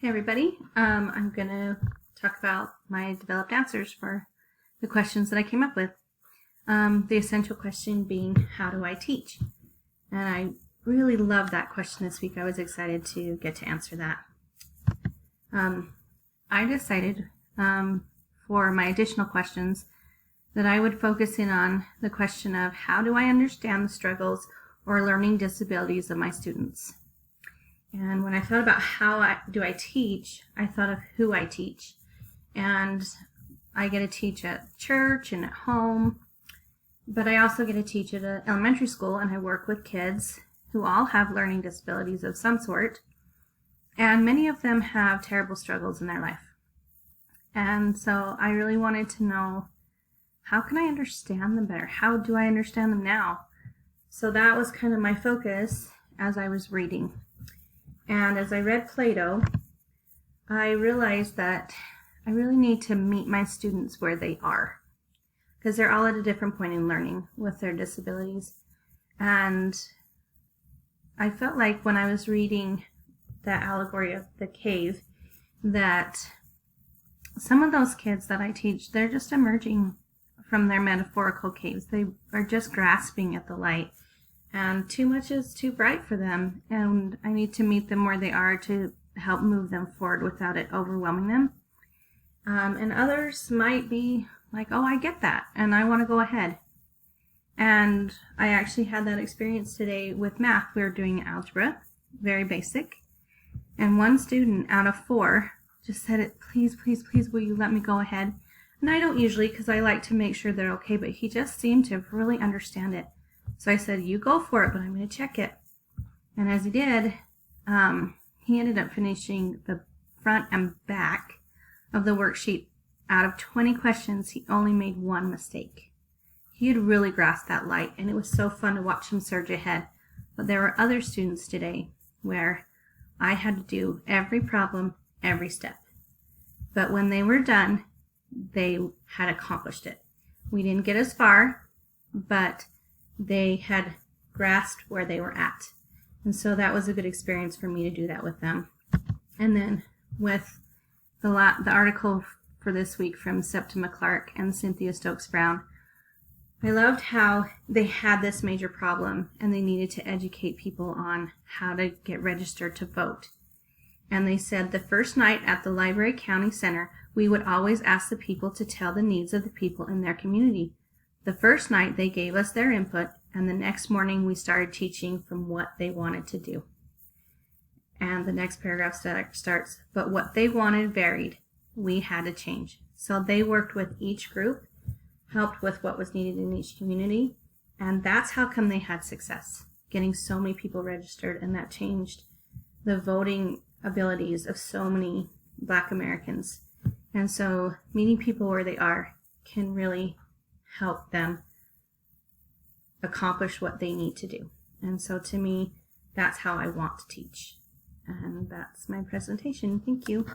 Hey everybody, I'm going to talk about my developed answers for the questions that I came up with. The essential question being, how do I teach? And I really loved that question this week. I was excited to get to answer that. I decided for my additional questions that I would focus in on the question of how do I understand the struggles or learning disabilities of my students? And when I thought about how do I teach, I thought of who I teach. And I get to teach at church and at home, but I also get to teach at an elementary school, and I work with kids who all have learning disabilities of some sort. And many of them have terrible struggles in their life. And so I really wanted to know, how can I understand them better? How do I understand them now? So that was kind of my focus as I was reading. And as I read Plato, I realized that I really need to meet my students where they are, because they're all at a different point in learning with their disabilities. And I felt like when I was reading that allegory of the cave, that some of those kids that I teach, they're just emerging from their metaphorical caves. They are just grasping at the light. And too much is too bright for them, and I need to meet them where they are to help move them forward without it overwhelming them. And others might be like, oh, I get that, and I want to go ahead. And I actually had that experience today with math. We were doing algebra, very basic, and one student out of 4 just said, please, please, please, will you let me go ahead? And I don't usually, because I like to make sure they're okay, but he just seemed to really understand it. So I said, you go for it, but I'm going to check it. And as he did, he ended up finishing the front and back of the worksheet. Out of 20 questions, he only made 1 mistake. He had really grasped that light, and it was so fun to watch him surge ahead. But there were other students today where I had to do every problem, every step. But when they were done, they had accomplished it. We didn't get as far, but they had grasped where they were at. And so that was a good experience for me to do that with them. And then with the article for this week from Septima Clark and Cynthia Stokes Brown, I loved how they had this major problem and they needed to educate people on how to get registered to vote. And they said the first night at the Library County Center, we would always ask the people to tell the needs of the people in their community. The first night they gave us their input, and the next morning we started teaching from what they wanted to do. And the next paragraph starts, but what they wanted varied. We had to change. So they worked with each group, helped with what was needed in each community, and that's how come they had success, getting so many people registered, and that changed the voting abilities of so many Black Americans. And so meeting people where they are can really help them accomplish what they need to do. And so to me, that's how I want to teach. And that's my presentation. Thank you.